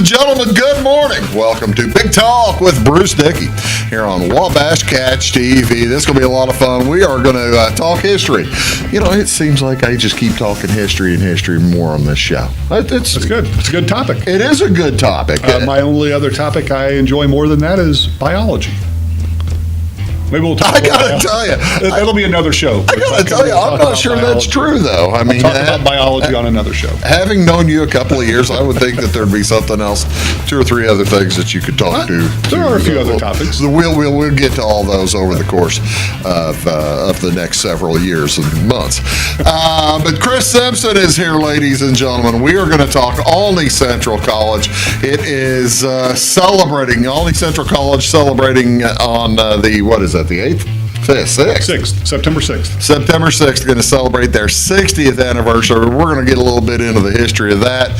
and gentlemen, good morning. Welcome to Big Talk with Bruce Dickey here on Wabash Catch TV. This is going to be a lot of fun. We are going to talk history. You know, it seems like I just keep talking history and history more on this show. That's good. It's a good topic. It is a good topic. My only other topic I enjoy more than that is biology. Maybe we'll talk about I got to tell you. It'll be another show. I got to tell you, I'm not sure that's true, though. I mean, talk about biology on another show. Having known you a couple of years, I would think that there'd be something else, 2 or 3 other things that you could talk to. There are a few other topics. We'll get to all those over the course of the next several years and months. But Chris Simpson is here, ladies and gentlemen. We are going to talk Olney Central College. It is celebrating, Olney Central College celebrating on the 8th? 6th. September 6th. September 6th, going to celebrate their 60th anniversary. We're going to get a little bit into the history of that,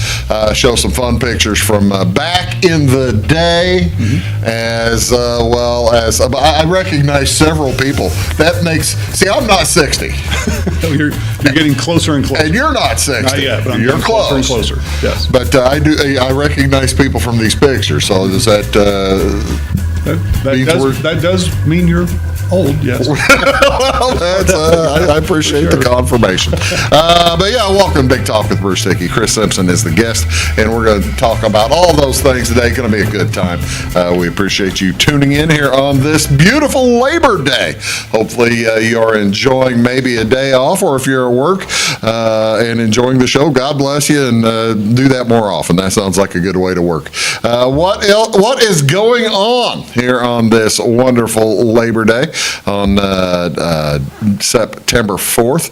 show some fun pictures from back in the day, as well as I recognize several people. I'm not 60. You're getting closer and closer. And you're not 60. Not yet, but I'm you're getting close. closer and closer. Yes. But I recognize people from these pictures. So does that... That does mean you're old, yes. Well, I appreciate the confirmation. But yeah, welcome to Big Talk with Bruce Dickey. Chris Simpson is the guest, and we're going to talk about all those things today. Going to be a good time. We appreciate you tuning in here on this beautiful Labor Day. Hopefully you are enjoying maybe a day off, or if you're at work and enjoying the show, God bless you, and do that more often. That sounds like a good way to work. What is going on here on this wonderful Labor Day on September 4th?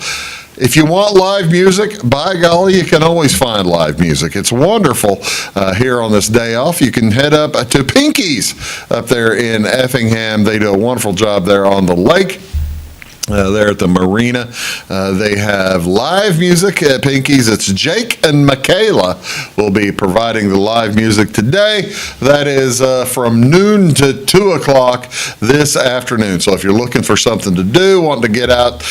If you want live music, by golly, you can always find live music. It's wonderful here on this day off. You can head up to Pinky's up there in Effingham. They do a wonderful job there on the lake. There at the marina. They have live music at Pinky's. It's Jake and Michaela will be providing the live music today. That is from noon to 2 o'clock this afternoon. So if you're looking for something to do, wanting to get out,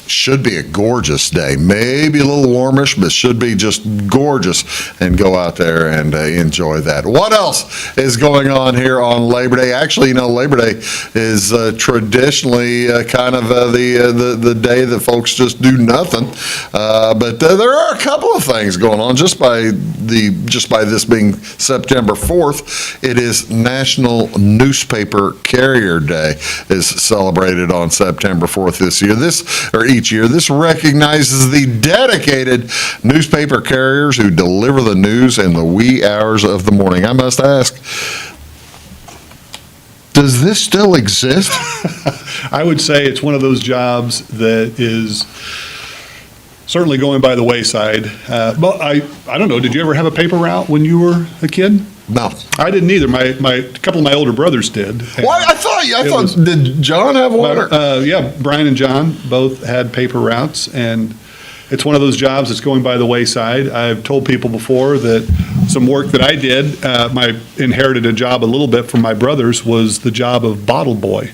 should be a gorgeous day. Maybe a little warmish, but should be just gorgeous, and go out there and enjoy that. What else is going on here on Labor Day? Actually, Labor Day is traditionally kind of the day that folks just do nothing. But there are a couple of things going on. Just by this being September 4th, it is National Newspaper Carrier Day is celebrated on September 4th each year. This recognizes the dedicated newspaper carriers who deliver the news in the wee hours of the morning. I must ask, does this still exist? I would say it's one of those jobs that is certainly going by the wayside. But I don't know, did you ever have a paper route when you were a kid? No. I didn't either. A couple of my older brothers did. Well, I thought, did John have one? Yeah, Brian and John both had paper routes, and it's one of those jobs that's going by the wayside. I've told people before that some work that I did, inherited a job a little bit from my brothers, was the job of bottle boy.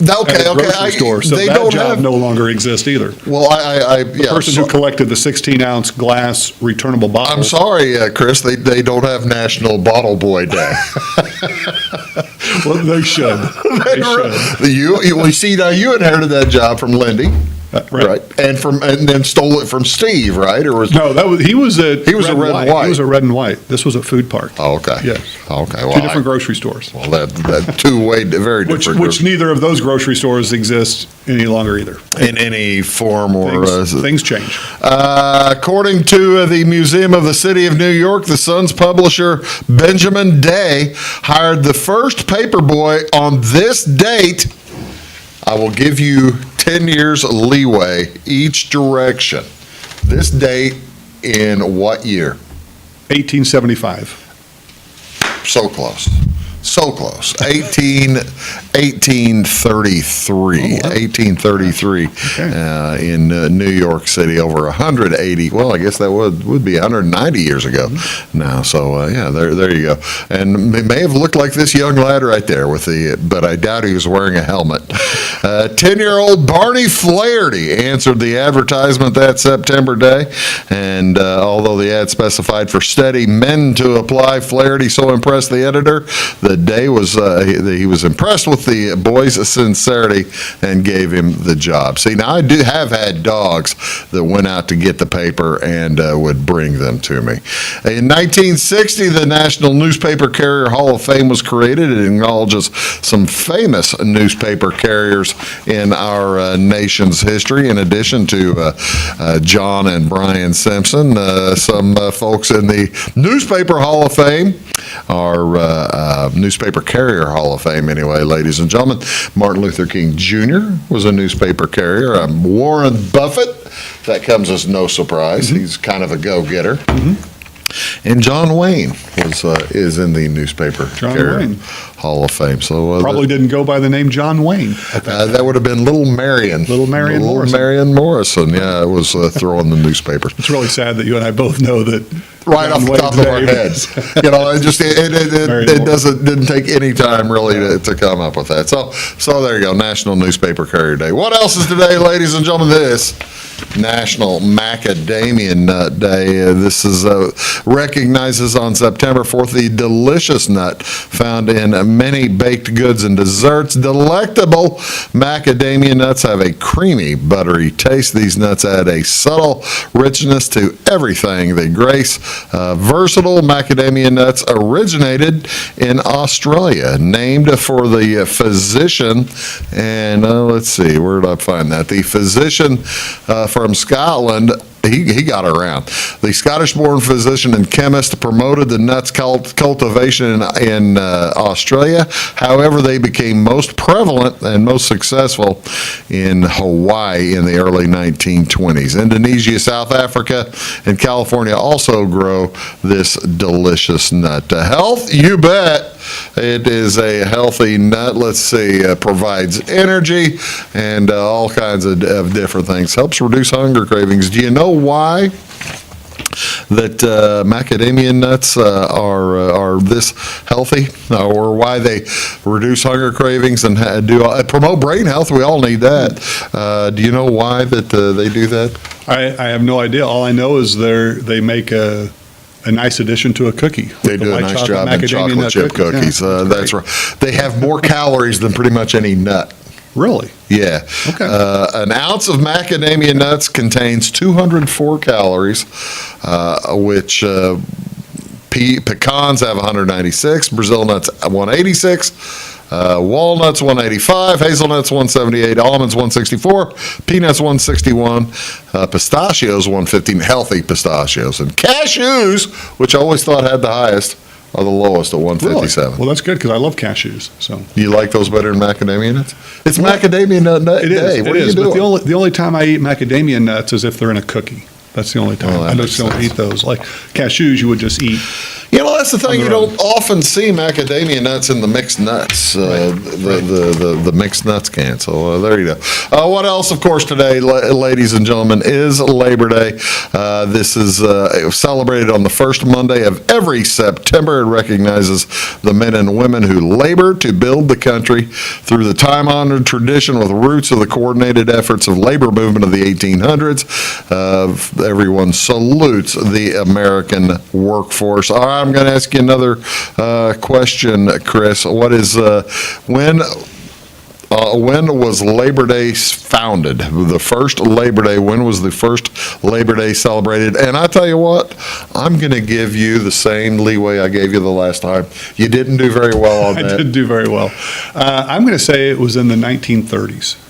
Okay. Grocery store. So that job no longer exists either. Well, the person who collected the 16-ounce glass returnable bottles. I'm sorry, Chris. They don't have National Bottle Boy Day. Well, they should. They should. You see, now you inherited that job from Lindy. Right, and then stole it from Steve, right? Or was he was a red and white. He was a red and white. This was a food park. Oh, okay. Yes. Okay. Well, 2 different grocery stores. Well, that two-way, very different. Which neither of those grocery stores exist any longer either. In any form or things change. According to the Museum of the City of New York, the Sun's publisher Benjamin Day hired the first paperboy on this date. I will give you 10 years leeway each direction. This date in what year? 1875. So close. 1833. Okay. In New York City, over 180. Well, I guess that would be 190 years ago now. So there you go. And it may have looked like this young lad right there but I doubt he was wearing a helmet. 10-year-old Barney Flaherty answered the advertisement that September day, and although the ad specified for steady men to apply, Flaherty so impressed the editor that day he was impressed with the boy's sincerity and gave him the job. See, now I do have had dogs that went out to get the paper and would bring them to me. In 1960, the National Newspaper Carrier Hall of Fame was created. It acknowledges some famous newspaper carriers in our nation's history. In addition to John and Brian Simpson, some folks in the Newspaper Hall of Fame, our Newspaper Carrier Hall of Fame anyway, ladies and gentlemen. Martin Luther King Jr. was a newspaper carrier. Warren Buffett, that comes as no surprise. He's kind of a go-getter. And John Wayne is in the Newspaper Carrier Hall of Fame. So Probably didn't go by the name John Wayne. that would have been Little Marion. Little Marion Morrison. Marion Morrison, yeah, it was throwing the newspapers. It's really sad that you and I both know that. Right John off the top Wayne's of our name heads. It didn't take any time really to come up with that. So there you go, National Newspaper Carrier Day. What else is today, ladies and gentlemen? This National Macadamia Nut Day. This is recognizes on September 4th the delicious nut found in many baked goods and desserts. Delectable macadamia nuts have a creamy, buttery taste. These nuts add a subtle richness to everything they grace. Versatile macadamia nuts originated in Australia, named for the physician, and let's see, where did I find that? The physician from Scotland. He got around. The Scottish-born physician and chemist promoted the nuts cultivation in Australia. However, they became most prevalent and most successful in Hawaii in the early 1920s. Indonesia, South Africa, and California also grow this delicious nut. Health, you bet. It is a healthy nut. Let's see, provides energy and all kinds of different things. Helps reduce hunger cravings. Do you know why that macadamia nuts are this healthy, or why they reduce hunger cravings and promote brain health? We all need that. Do you know why that they do that? I have no idea. All I know is they make a nice addition to a cookie. They do a nice job in chocolate chip cookies. Yeah, that's right. They have more calories than pretty much any nut. Really? Yeah. Okay. An ounce of macadamia nuts contains 204 calories, which pecans have 196, Brazil nuts 186, walnuts 185, hazelnuts 178, almonds 164, peanuts 161, pistachios 115, healthy pistachios, and cashews, which I always thought had the highest, are the lowest at 157. Really? Well, that's good because I love cashews. So you like those better than macadamia nuts? It's macadamia nut day. What are you doing? But the only time I eat macadamia nuts is if they're in a cookie. That's the only time. Oh, I just don't eat those. Like cashews, you would just eat. You know, that's the thing. You don't often see macadamia nuts in the mixed nuts, the mixed nuts can. So there you go. What else, of course, today, ladies and gentlemen, is Labor Day. This is celebrated on the first Monday of every September. It recognizes the men and women who labored to build the country through the time-honored tradition with roots of the coordinated efforts of labor movement of the 1800s. Everyone salutes the American workforce. All right, I'm going to ask you another question, Chris. What is when was Labor Day founded? The first Labor Day. When was the first Labor Day celebrated? And I tell you what, I'm going to give you the same leeway I gave you the last time. You didn't do very well on that. I did do very well. I'm going to say it was in the 1930s.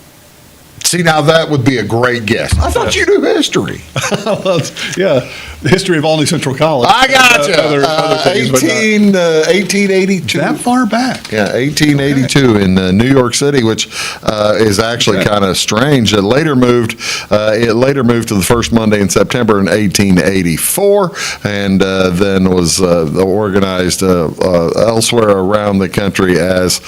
See, now that would be a great guess. I thought you knew history. Well, yeah, the history of Olney Central College. I got you. Other things, 1882. That far back. Yeah, 1882 in New York City, which is actually kind of strange. It later moved to the first Monday in September in 1884, and then was organized elsewhere around the country as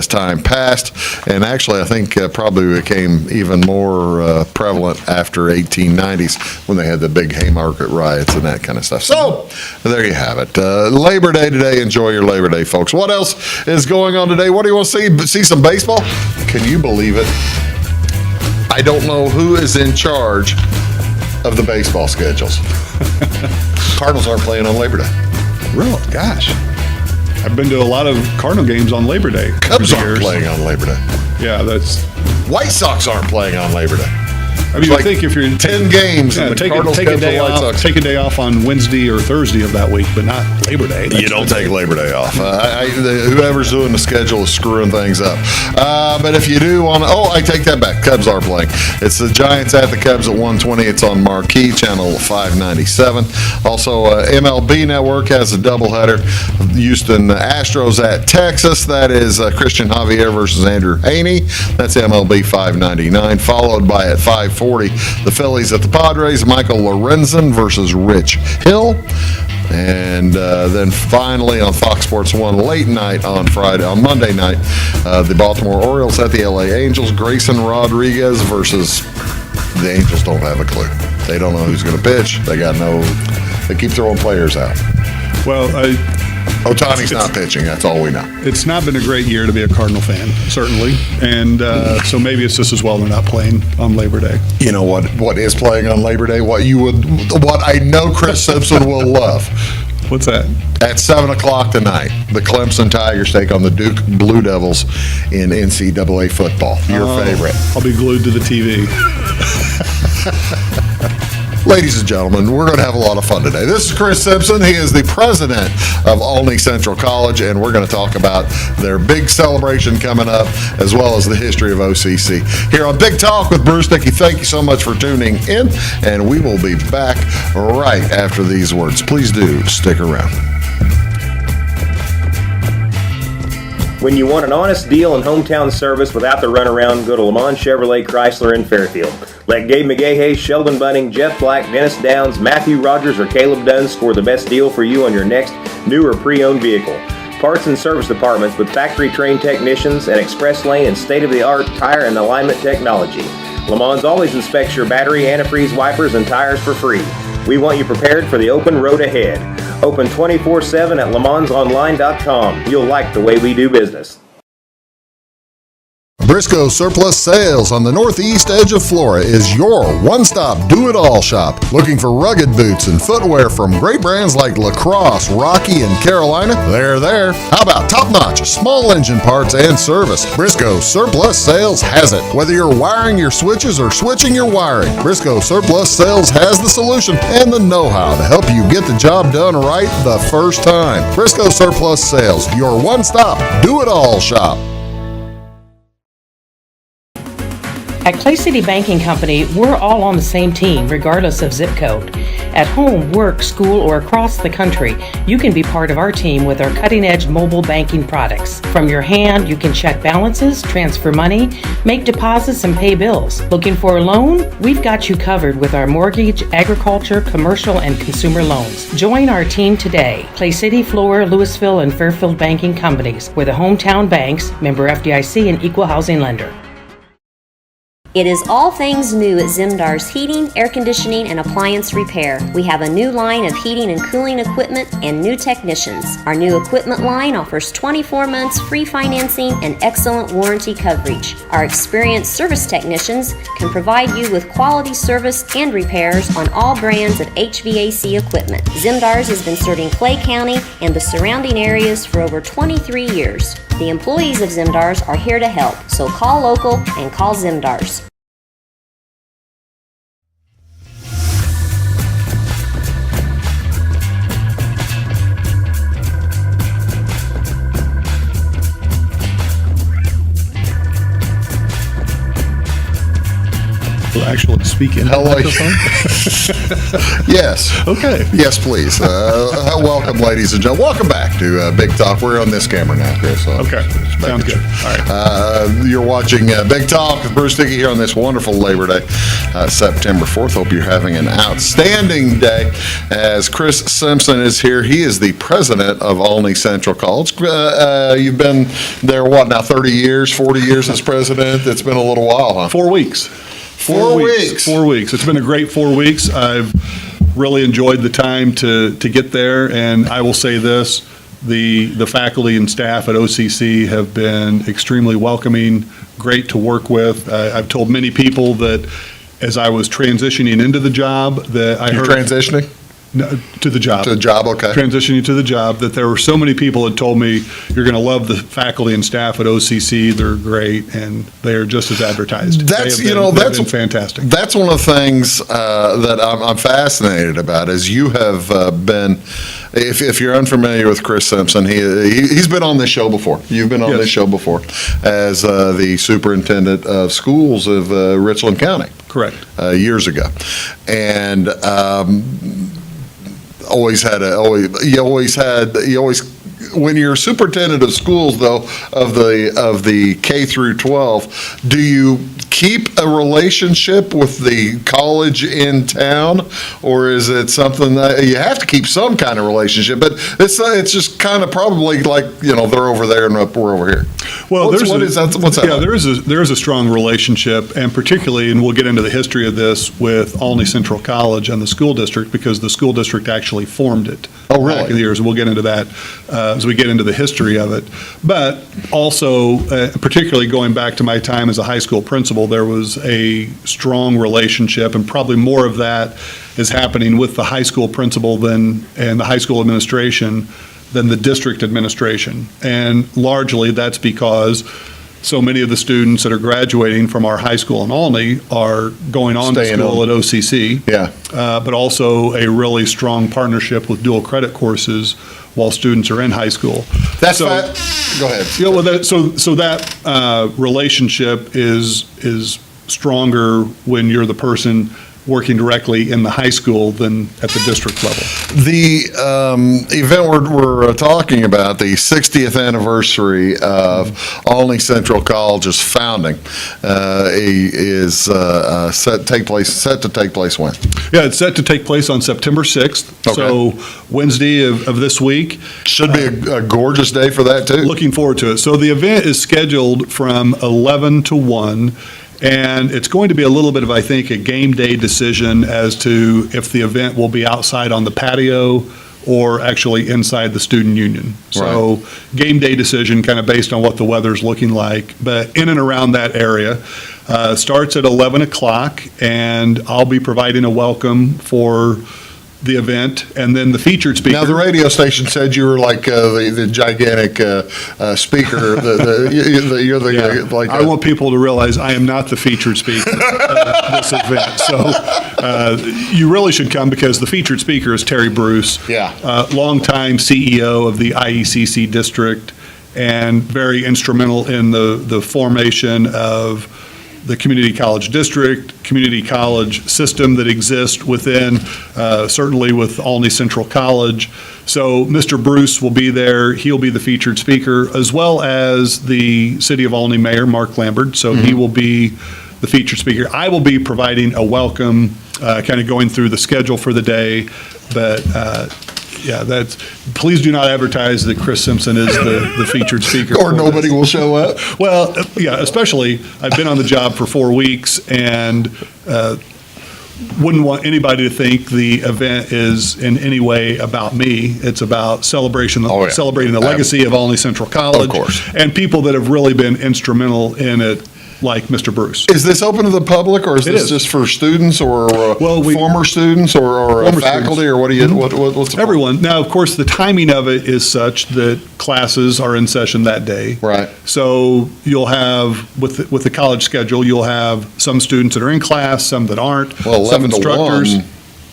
time passed. And actually, I think probably became even more prevalent after 1890s when they had the big Haymarket riots and that kind of stuff. So there you have it. Labor Day today. Enjoy your Labor Day, folks. What else is going on today? What do you want to see? See some baseball? Can you believe it? I don't know who is in charge of the baseball schedules. Cardinals aren't playing on Labor Day. Really? Gosh. I've been to a lot of Cardinal games on Labor Day. Cubs aren't playing on Labor Day. Yeah, that's... White Sox aren't playing on Labor Day. I mean, I think if you're in 10 games, and the Cardinals, take a day off, take a day off on Wednesday or Thursday of that week, but not Labor Day. You don't take Labor Day off. Whoever's doing the schedule is screwing things up. But if you do want to, I take that back. Cubs are playing. It's the Giants at the Cubs at 1:20. It's on Marquee, channel 597. Also, MLB Network has a doubleheader. Houston Astros at Texas. That is Christian Javier versus Andrew Haney. That's MLB 599. Followed by at 5:40, the Phillies at the Padres, Michael Lorenzen versus Rich Hill. And then finally on Fox Sports 1 late night on Monday night, the Baltimore Orioles at the LA Angels, Grayson Rodriguez versus the Angels don't have a clue. They don't know who's going to pitch. They keep throwing players out. Well, Ohtani's not pitching. That's all we know. It's not been a great year to be a Cardinal fan, certainly. And so maybe it's just as well they're not playing on Labor Day. You know what is playing on Labor Day? What I know Chris Simpson will love. What's that? At 7 o'clock tonight, the Clemson Tigers take on the Duke Blue Devils in NCAA football. Your favorite. I'll be glued to the TV. Ladies and gentlemen, we're going to have a lot of fun today. This is Chris Simpson. He is the president of Olney Central College, and we're going to talk about their big celebration coming up, as well as the history of OCC. Here on Big Talk with Bruce Dickey, thank you so much for tuning in, and we will be back right after these words. Please do stick around. When you want an honest deal and hometown service without the runaround, go to Lamont Chevrolet Chrysler in Fairfield. Let Gabe McGahey, Sheldon Bunning, Jeff Black, Dennis Downs, Matthew Rogers, or Caleb Dunn score the best deal for you on your next new or pre-owned vehicle. Parts and service departments with factory-trained technicians and express lane and state-of-the-art tire and alignment technology. Lamont's always inspects your battery, antifreeze, wipers, and tires for free. We want you prepared for the open road ahead. Open 24/7 at LeMansOnline.com. You'll like the way we do business. Briscoe Surplus Sales on the northeast edge of Flora is your one-stop do-it-all shop. Looking for rugged boots and footwear from great brands like Lacrosse, Rocky, and Carolina? They're there. How about top-notch small engine parts and service? Briscoe Surplus Sales has it. Whether you're wiring your switches or switching your wiring, Briscoe Surplus Sales has the solution and the know-how to help you get the job done right the first time. Briscoe Surplus Sales, your one-stop do-it-all shop. At Clay City Banking Company, we're all on the same team, regardless of zip code. At home, work, school, or across the country, you can be part of our team with our cutting-edge mobile banking products. From your hand, you can check balances, transfer money, make deposits, and pay bills. Looking for a loan? We've got you covered with our mortgage, agriculture, commercial, and consumer loans. Join our team today. Clay City, Flora, Louisville, and Fairfield Banking Companies. We're the hometown banks, member FDIC, and equal housing lender. It is all things new at Zimdar's Heating, Air Conditioning, and Appliance Repair. We have a new line of heating and cooling equipment and new technicians. Our new equipment line offers 24 months free financing and excellent warranty coverage. Our experienced service technicians can provide you with quality service and repairs on all brands of HVAC equipment. Zimdar's has been serving Clay County and the surrounding areas for over 23 years. The employees of Zimdar's are here to help, so call local and call Zimdar's. will actually speak in the Hello. microphone? Yes. Okay. Yes, please. Welcome, ladies and gentlemen. Welcome back to Big Talk. We're on this camera now, Chris. So Okay. just making Sounds good. sure. All right. You're watching Big Talk with Bruce Dickey here on this wonderful Labor Day, September 4th. Hope you're having an outstanding day. As Chris Simpson is here, he is the president of Olney Central College. You've been there, what, now 30 years, 40 years as president? It's been a little while, huh? 4 weeks. 4 weeks. 4 weeks. It's been a great 4 weeks. I've really enjoyed the time to get there, and I will say this, the faculty and staff at OCC have been extremely welcoming, great to work with. I've told many people that as I was transitioning into the job that I You're heard... transitioning No, to the job. to the job, okay. Transitioning to the job, that there were so many people that told me, you're going to love the faculty and staff at OCC, they're great, and they are just as advertised. That's, They have been fantastic. That's one of the things that I'm fascinated about, is you have been, if you're unfamiliar with Chris Simpson, he's been on this show before. You've been on Yes. this show before as the superintendent of schools of Richland County. Correct. Years ago. And when you're superintendent of schools, though, of the K through 12, do you keep a relationship with the college in town, or is it something that you have to keep some kind of relationship? But it's just kind of probably like, they're over there and we're over here. Well, what's that? Yeah, like? there is a strong relationship, and particularly, and we'll get into the history of this with Olney Central College and the school district, because the school district actually formed it. Oh, really? Back in the years. We'll get into that as we get into the history of it. But also, particularly going back to my time as a high school principal, there was a strong relationship, and probably more of that is happening with the high school principal and the high school administration than the district administration. And largely that's because so many of the students that are graduating from our high school in Olney are going on to Staying school on. at OCC. Yeah. But also a really strong partnership with dual credit courses while students are in high school. That's So- Go ahead. Yeah, well, that relationship is stronger when you're the person working directly in the high school than at the district level. The event we're talking about, the 60th anniversary of Olney Central College's founding, is set to take place when? Yeah, it's set to take place on September 6th. Okay. So Wednesday of this week. Should be a gorgeous day for that, too. Looking forward to it. So the event is scheduled from 11 to 1. And it's going to be a little bit of, I think, a game day decision as to if the event will be outside on the patio or actually inside the student union. So game day decision kind of based on what the weather's looking like, but in and around that area. Starts at 11 o'clock, and I'll be providing a welcome for the event, and then the featured speaker. Now, the radio station said you were like the gigantic speaker. You're the like. I want people to realize I am not the featured speaker of this event. So you really should come, because the featured speaker is Terry Bruce. Yeah. Longtime CEO of the IECC district, and very instrumental in the formation of the community college district, community college system that exists within, certainly with Olney Central College. So Mr. Bruce will be there. He'll be the featured speaker, as well as the City of Olney Mayor, Mark Lambert. So he will be the featured speaker. I will be providing a welcome, kind of going through the schedule for the day. But yeah, please do not advertise that Chris Simpson is the featured speaker. or nobody will show up. Well, yeah, especially, I've been on the job for 4 weeks, and wouldn't want anybody to think the event is in any way about me. It's about celebrating the legacy of Olney Central College. Of course. And people that have really been instrumental in it, like Mr. Bruce. Is this open to the public, or is It this is. just for students, or Well, former students, or Former faculty, students. or what do you? What's the Everyone. Now, of course, the timing of it is such that classes are in session that day. Right. So you'll have, with the college schedule, you'll have some students that are in class, some that aren't. Well, some 11 to instructors. 1.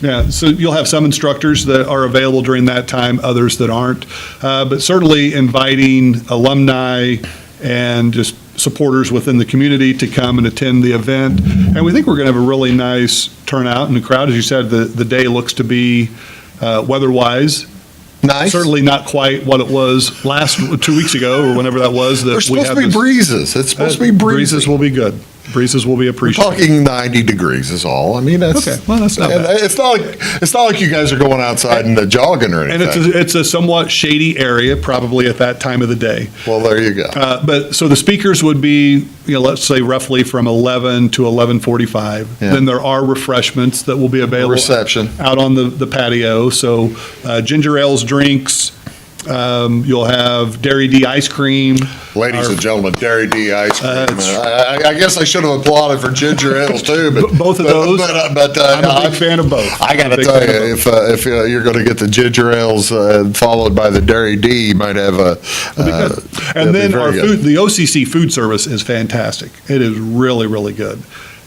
Yeah, so you'll have some instructors that are available during that time, others that aren't. But certainly inviting alumni and just supporters within the community to come and attend the event. And we think we're going to have a really nice turnout in the crowd. As you said, the day looks to be, weather-wise, Nice. certainly not quite what it was 2 weeks ago or whenever that was. That There's supposed to be breezes. It's supposed to be breezy. Breezes will be good. Breezes will be We're appreciated. talking 90 degrees is all. I mean, that's Okay, well, that's not and bad. it's not like you guys are going outside and jogging or And anything. it's a somewhat shady area, probably at that time of the day. Well, there you go. But, so the speakers would be, let's say roughly from 11 to 11:45. Yeah. Then there are refreshments that will be available. Reception. Out on the patio. So ginger ales, drinks, you'll have Dairy D ice cream. Ladies and gentlemen, Dairy D ice cream. it's- I guess I should have applauded for ginger ales too, but Both of those. But I'm a big fan of both. I got I'm a to big tell fan you, of both. if you're going to get the ginger ales followed by the Dairy D, you might have a. And then our good. food, the OCC food service is fantastic. It is really, really good.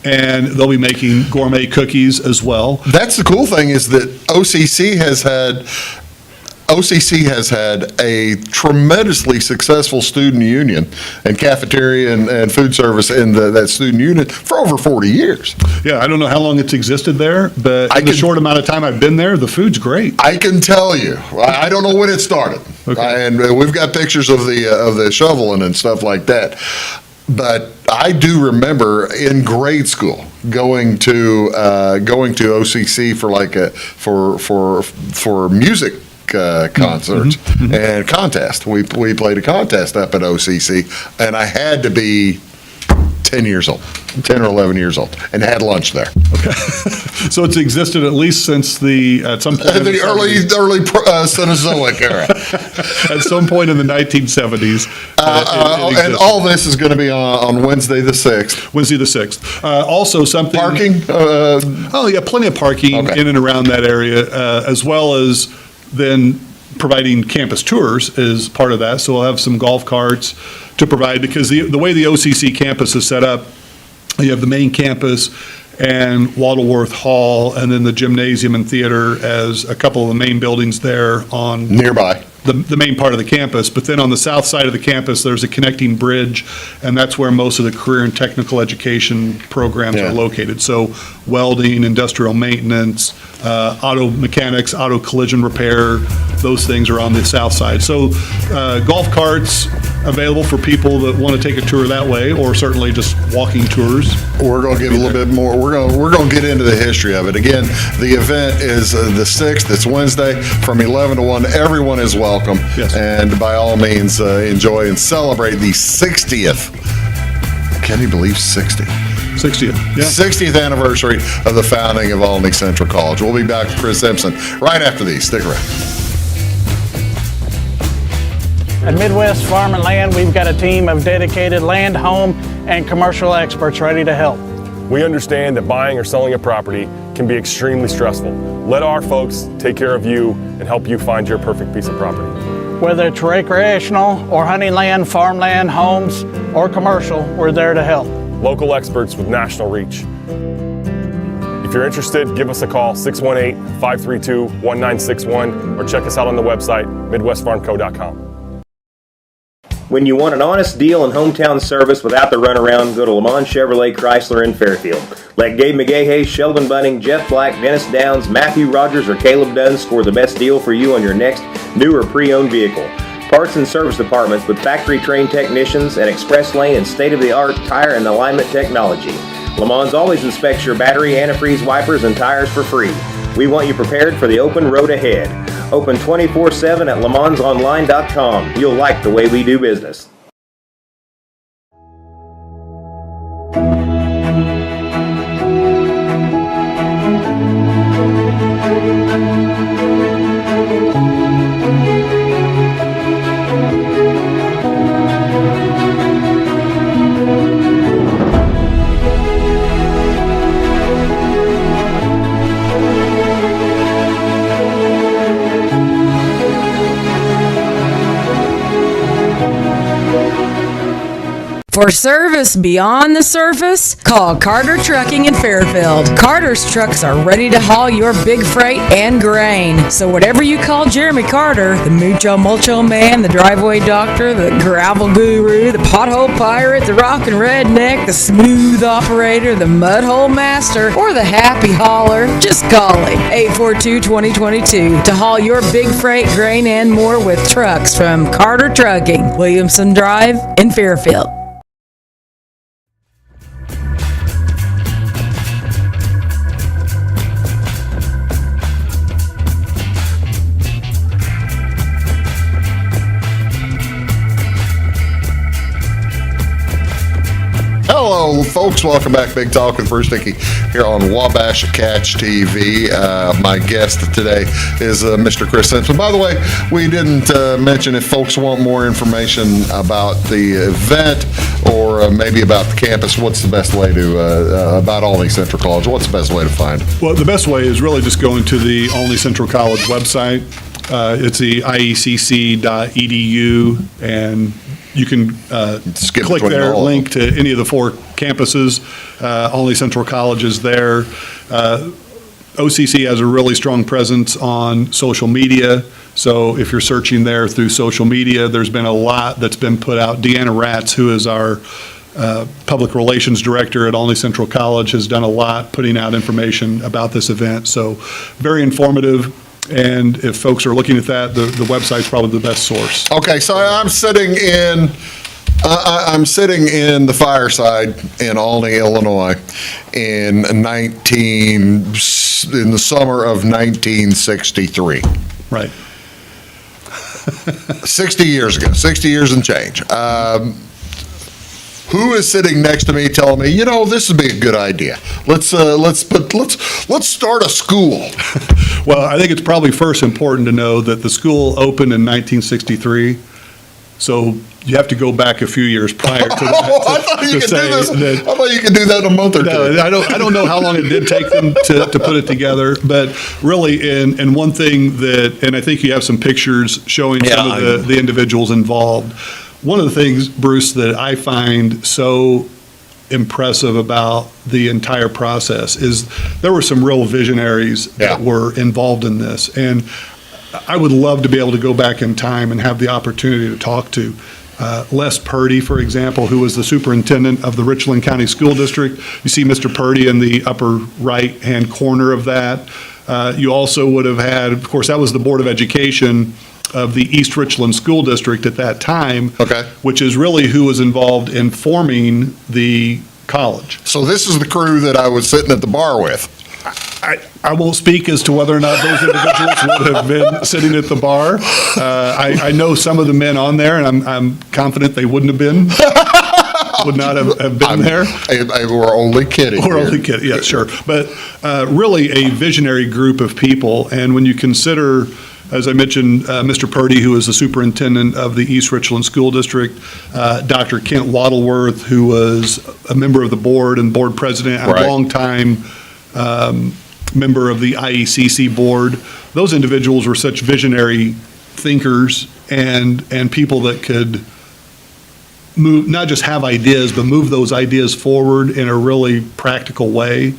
And they'll be making gourmet cookies as well. That's the cool thing is that OCC has had a tremendously successful student union and cafeteria and food service in that student union for over 40 years. Yeah, I don't know how long it's existed there, but in the short amount of time I've been there, the food's great. I can tell you, I don't know when it started. Okay. And we've got pictures of the shoveling and stuff like that. But I do remember in grade school going to OCC for music concerts and contest. We played a contest up at OCC, and I had to be 10 years old, 10 or 11 years old, and had lunch there. So it's existed at least since at some point in The early 70s. Cenozoic era. At some point in the 1970s. it And existed. all this is going to be on Wednesday the 6th. Wednesday the 6th. Also something. Parking? Oh, yeah, plenty of parking Okay. in and around that area, as well as then providing campus tours is part of that. So we'll have some golf carts to provide, because the way the OCC campus is set up, you have the main campus and Waddleworth Hall, and then the gymnasium and theater as a couple of the main buildings there on Nearby. the main part of the campus. But then on the south side of the campus, there's a connecting bridge, and that's where most of the career and technical education programs Yeah. are located. So welding, industrial maintenance, auto mechanics, auto collision repair, those things are on the south side. So golf carts available for people that want to take a tour that way, or certainly just walking tours. We're going to get a little bit more. We're going to get into the history of it. Again, the event is the 6th. It's Wednesday from 11 to 1. Everyone is welcome. Yes. And by all means, enjoy and celebrate the 60th. Can you believe 60? 60th, yeah. 60th anniversary of the founding of Olney Central College. We'll be back with Chris Simpson right after these. Stick around. At Midwest Farm and Land, we've got a team of dedicated land, home, and commercial experts ready to help. We understand that buying or selling a property can be extremely stressful. Let our folks take care of you and help you find your perfect piece of property. Whether it's recreational or hunting land, farmland, homes, or commercial, we're there to help. Local experts with national reach. If you're interested, give us a call, 618-532-1961, or check us out on the website, midwestfarmco.com. When you want an honest deal and hometown service without the runaround, go to Lamont Chevrolet Chrysler in Fairfield. Let Gabe McGahey, Sheldon Bunning, Jeff Black, Dennis Downs, Matthew Rogers, or Caleb Dunn score the best deal for you on your next new or pre-owned vehicle. Parts and service departments with factory-trained technicians and express lane and state-of-the-art tire and alignment technology. Lamont always inspects your battery, antifreeze, wipers, and tires for free. We want you prepared for the open road ahead. Open 24/7 at LeMansOnline.com. You'll like the way we do business. For service beyond the surface, call Carter Trucking in Fairfield. Carter's trucks are ready to haul your big freight and grain. So whatever you call Jeremy Carter, the Mucho Mulcho Man, the driveway doctor, the gravel guru, the pothole pirate, the rockin' redneck, the smooth operator, the mudhole master, or the happy hauler, just call him. 842-2022 to haul your big freight, grain, and more with trucks from Carter Trucking, Williamson Drive in Fairfield. Hello, folks. Welcome back. Big Talk with Bruce Dickey here on Wabash Catch TV. My guest today is Mr. Chris Simpson. By the way, we didn't mention if folks want more information about the event or maybe about the campus, what's the best way to, about Olney Central College, what's the best way to find it? Well, the best way is really just going to the Olney Central College website. It's the iecc.edu, and you can click there, link to any of the 4 campuses. Olney Central College is there. OCC has a really strong presence on social media. So if you're searching there through social media, there's been a lot that's been put out. Deanna Ratz, who is our public relations director at Olney Central College, has done a lot putting out information about this event. So very informative. And if folks are looking at that, the website's probably the best source. Okay, so I'm sitting in the fireside in Olney, Illinois, in the summer of 1963. Right. 60 years ago, 60 years and change. Who is sitting next to me telling me, this would be a good idea. Let's start a school. Well, I think it's probably first important to know that the school opened in 1963. So you have to go back a few years prior to that. I thought you could do that in a month or two. No, I don't know how long it did take them to put it together, but really, and one thing and I think you have some pictures showing some of the individuals involved. One of the things, Bruce, that I find so impressive about the entire process is there were some real visionaries that were involved in this. And I would love to be able to go back in time and have the opportunity to talk to Les Purdy, for example, who was the superintendent of the Richland County School District. You see Mr. Purdy in the upper right-hand corner of that. You also would have had, of course, that was the Board of Education of the East Richland School District at that time, which is really who was involved in forming the college. So this is the crew that I was sitting at the bar with. I won't speak as to whether or not those individuals would have been sitting at the bar. I know some of the men on there, and I'm confident they wouldn't have been. Would not have been there. We're only kidding. We're only kidding, yeah, sure. But really a visionary group of people, and when you consider, as I mentioned, Mr. Purdy, who is the superintendent of the East Richland School District, Dr. Kent Waddleworth, who was a member of the board and board president, a long-time member of the IECC board. Those individuals were such visionary thinkers and people that could move, not just have ideas, but move those ideas forward in a really practical way.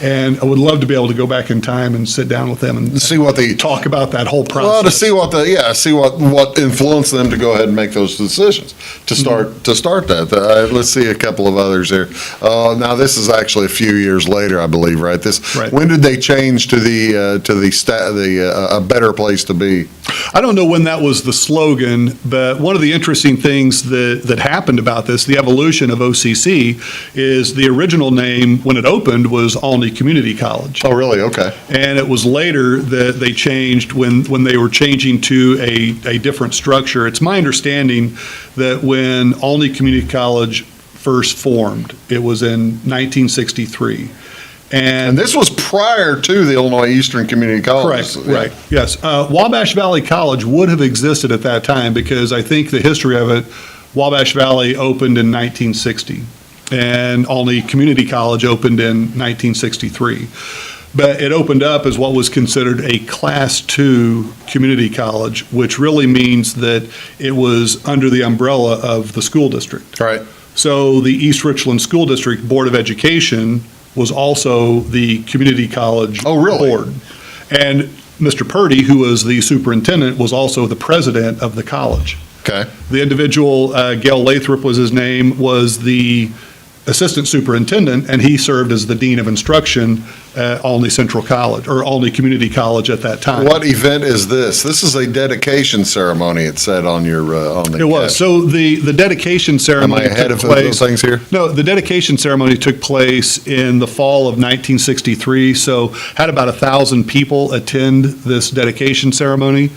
And I would love to be able to go back in time and sit down with them and see what they talk about that whole process. Well, to see what influenced them to go ahead and make those decisions to start that. Let's see a couple of others here. Now this is actually a few years later, I believe. Right? When did they change to a better place to be? I don't know when that was the slogan, but one of the interesting things that happened about this, the evolution of OCC, is the original name when it opened was Olney Community College. Oh, really? Okay. And it was later that they changed when they were changing to a different structure. It's my understanding that when Olney Community College first formed, it was in 1963. And this was prior to the Illinois Eastern Community College. Correct, right, yes. Wabash Valley College would have existed at that time because I think the history of it, Wabash Valley opened in 1960. And Olney Community College opened in 1963. But it opened up as what was considered a Class II community college, which really means that it was under the umbrella of the school district. Right. So the East Richland School District Board of Education was also the community college board. And Mr. Purdy, who was the superintendent, was also the president of the college. Okay. The individual, Gail Lathrop was his name, was the assistant superintendent, and he served as the dean of instruction at Olney Central College, or Olney Community College at that time. What event is this? This is a dedication ceremony, it said on your, on the. It was. So the dedication ceremony Am I ahead took of those things here? No, the dedication ceremony took place in the fall of 1963, so had about 1,000 people attend this dedication ceremony.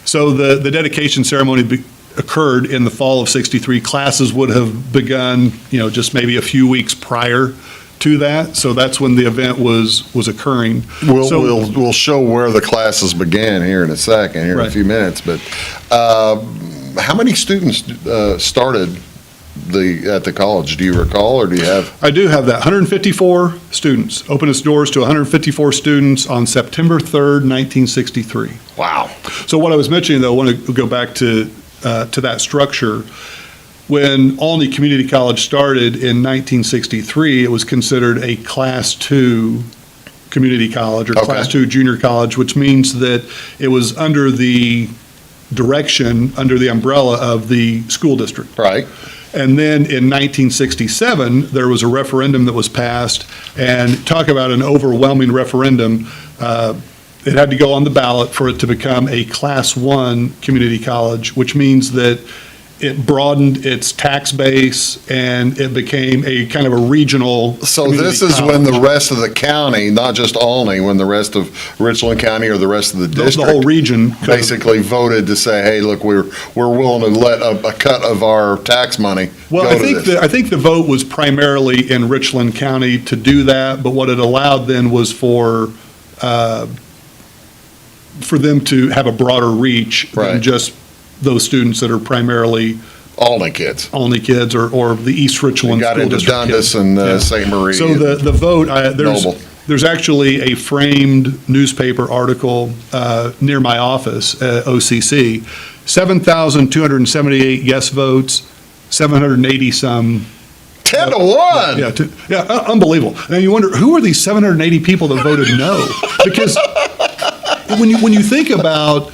So the dedication ceremony occurred in the fall of 63. Classes would have begun, just maybe a few weeks prior to that. So that's when the event was occurring. We'll show where the classes began here in a second, here in a Right. few minutes. But how many students started at the college? Do you recall, or do you have? I do have that. 154 students. Opened its doors to 154 students on September 3rd, 1963. Wow. So what I was mentioning, though, I want to go back to that structure. When Olney Community College started in 1963, it was considered a Class II community college, or Okay. Class II junior college, which means that it was under the direction, under the umbrella of the school district. Right. And then in 1967, there was a referendum that was passed, and talk about an overwhelming referendum. It had to go on the ballot for it to become a Class I community college, which means that it broadened its tax base and it became a kind of a regional. So this is when the rest of the county, not just Olney, when the rest of Richland County or the rest of the district. The whole region. Basically voted to say, hey, look, we're willing to let a cut of our tax money Well, go to this. I think the vote was primarily in Richland County to do that, but what it allowed then was for them to have a broader reach Right. than just those students that are primarily Olney kids. Olney kids or the East Richland You got School into District Dundas kids. and Yeah. St. Marie. So the vote, Noble. there's actually a framed newspaper article near my office at OCC, 7,278 yes votes, 780 some. 10 to 1. Unbelievable. Now you wonder, who are these 780 people that voted no? Because when you think about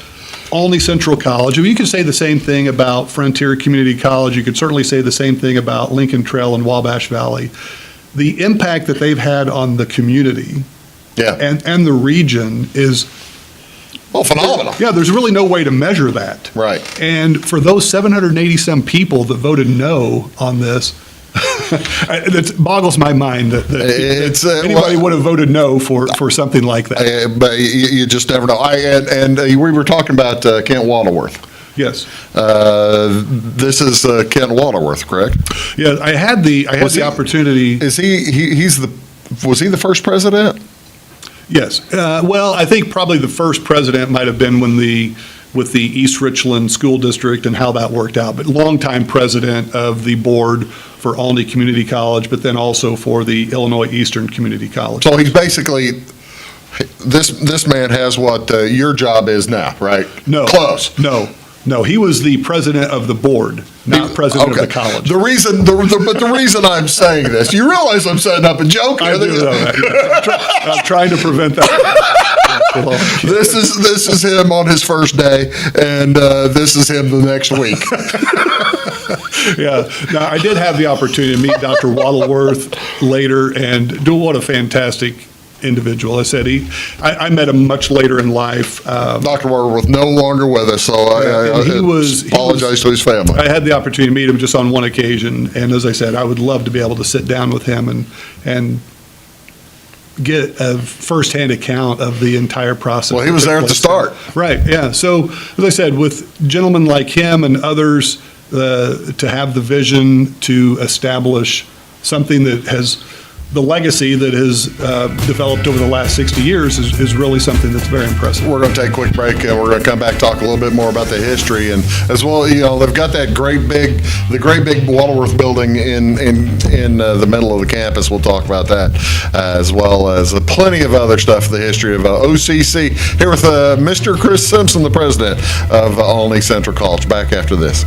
Olney Central College, you could say the same thing about Frontier Community College. You could certainly say the same thing about Lincoln Trail and Wabash Valley. The impact that they've had on the community Yeah. and the region is, Well, phenomenal. yeah, there's really no way to measure that. Right. And for those 780 some people that voted no on this, it boggles my mind that anybody would have voted no for something like that. But you just never know. We were talking about Kent Waterworth. Yes. This is Kent Waterworth, correct? Yeah, I had the Was he- opportunity. Was he the first president? Yes. Well, I think probably the first president might have been with the East Richland School District and how that worked out, but longtime president of the board for Olney Community College, but then also for the Illinois Eastern Community College. So he's basically, this man has what your job is now, right? No. Close. No, he was the president of the board, not president of the college. The reason I'm saying this, you realize I'm setting up a joke here. I do know that. Yeah. I'm trying to prevent that. This is him on his first day, and this is him the next week. Yeah. Now, I did have the opportunity to meet Dr. Waddleworth later, and what a fantastic individual. I met him much later in life. Dr. Waterworth no longer with us, so I apologize to his family. I had the opportunity to meet him just on one occasion, and as I said, I would love to be able to sit down with him and get a firsthand account of the entire process. Well, he was there at the start. Right, yeah. So, as I said, with gentlemen like him and others, to have the vision to establish something that has, the legacy that has developed over the last 60 years is really something that's very impressive. We're going to take a quick break, and we're going to come back, talk a little bit more about the history, and as well, they've got that great big Waterworth building in the middle of the campus. We'll talk about that, as well as plenty of other stuff, the history of OCC. Here with Mr. Chris Simpson, the president of Olney Central College. Back after this.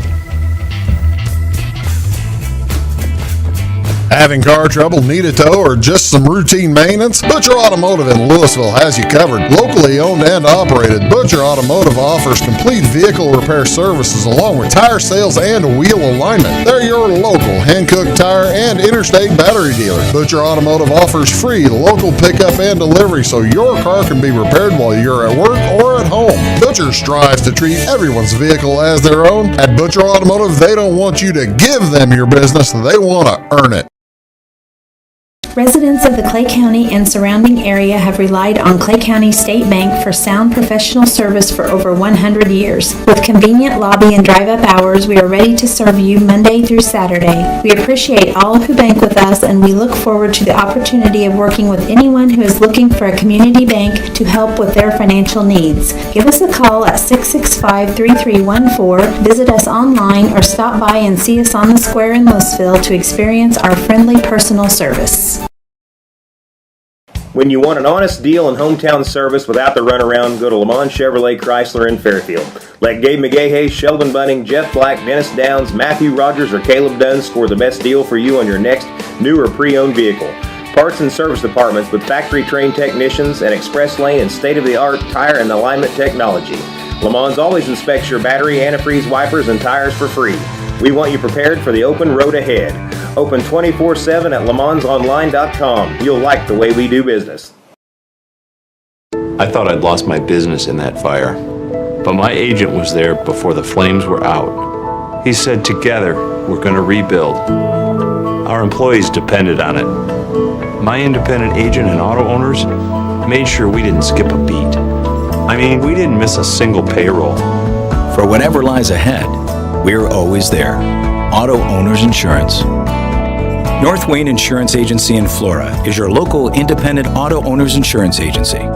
Having car trouble, need a tow, or just some routine maintenance? Butcher Automotive in Louisville has you covered. Locally owned and operated, Butcher Automotive offers complete vehicle repair services along with tire sales and wheel alignment. They're your local Hankook tire and interstate battery dealer. Butcher Automotive offers free local pickup and delivery so your car can be repaired while you're at work or at home. Butcher strives to treat everyone's vehicle as their own. At Butcher Automotive, they don't want you to give them your business, they want to earn it. Residents of the Clay County and surrounding area have relied on Clay County State Bank for sound professional service for over 100 years. With convenient lobby and drive-up hours, we are ready to serve you Monday through Saturday. We appreciate all who bank with us, and we look forward to the opportunity of working with anyone who is looking for a community bank to help with their financial needs. Give us a call at 665-3314, visit us online, or stop by and see us on the square in Louisville to experience our friendly personal service. When you want an honest deal and hometown service without the runaround, go to Lamont Chevrolet Chrysler in Fairfield. Let Gabe McGahey, Sheldon Bunning, Jeff Black, Dennis Downs, Matthew Rogers, or Caleb Dunn score the best deal for you on your next new or pre-owned vehicle. Parts and service departments with factory-trained technicians and express lane and state-of-the-art tire and alignment technology. Lamont always inspects your battery, antifreeze, wipers, and tires for free. We want you prepared for the open road ahead. Open 24/7 at LeMansOnline.com. You'll like the way we do business. I thought I'd lost my business in that fire, but my agent was there before the flames were out. He said, together, we're going to rebuild. Our employees depended on it. My independent agent and auto owners made sure we didn't skip a beat. I mean, we didn't miss a single payroll. For whatever lies ahead, we're always there. Auto Owners Insurance. North Wayne Insurance Agency in Flora is your local independent auto owners insurance agency.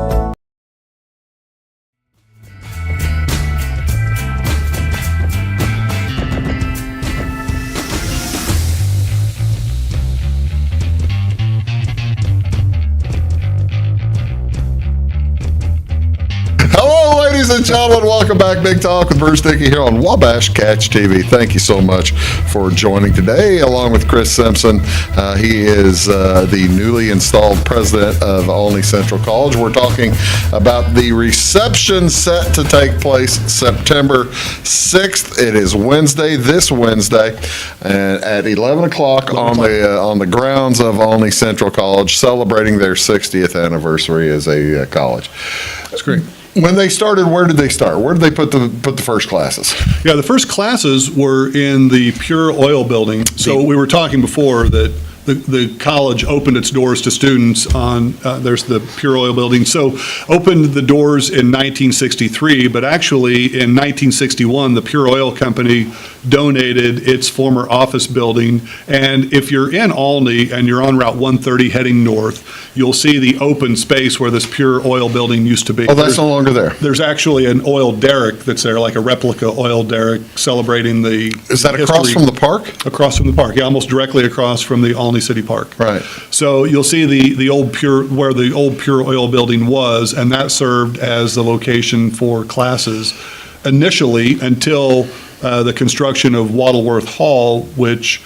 Ladies and gentlemen, welcome back. Big Talk with Bruce Dickey here on Wabash Catch TV. Thank you so much for joining today, along with Chris Simpson. He is the newly installed president of Olney Central College. We're talking about the reception set to take place September 6th. It is Wednesday, this Wednesday, at 11 o'clock on the grounds of Olney Central College, celebrating their 60th anniversary as a college. That's great. When they started, where did they start? Where did they put the first classes? Yeah, the first classes were in the Pure Oil building. So we were talking before that the college opened its doors to students on, there's the Pure Oil building. So opened the doors in 1963, but actually in 1961, the Pure Oil Company donated its former office building. And if you're in Olney and you're on Route 130 heading north, you'll see the open space where this Pure Oil building used to be. Oh, that's no longer there. There's actually an oil derrick that's there, like a replica oil derrick celebrating the Is that across from the park? Across from the park, yeah, almost directly across from the Olney City Park. Right. So you'll see the old where the old Pure Oil building was, and that served as the location for classes initially until the construction of Wattleworth Hall, which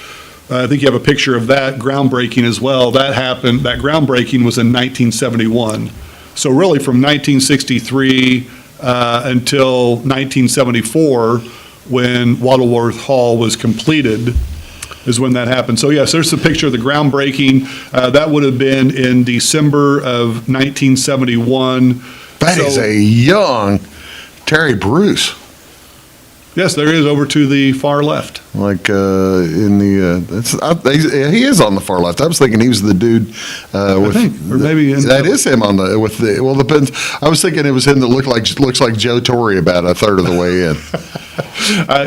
I think you have a picture of that groundbreaking as well. That groundbreaking was in 1971. So really from 1963 until 1974, when Wattleworth Hall was completed, is when that happened. So yes, there's a picture of the groundbreaking. That would have been in December of 1971. That is a young Terry Bruce. Yes, there is, over to the far left. Like in the, he is on the far left. I was thinking he was the dude with. I think, or maybe that is him on the with the. Well, depends. I was thinking it was him that looks like Joe Torre about a third of the way in.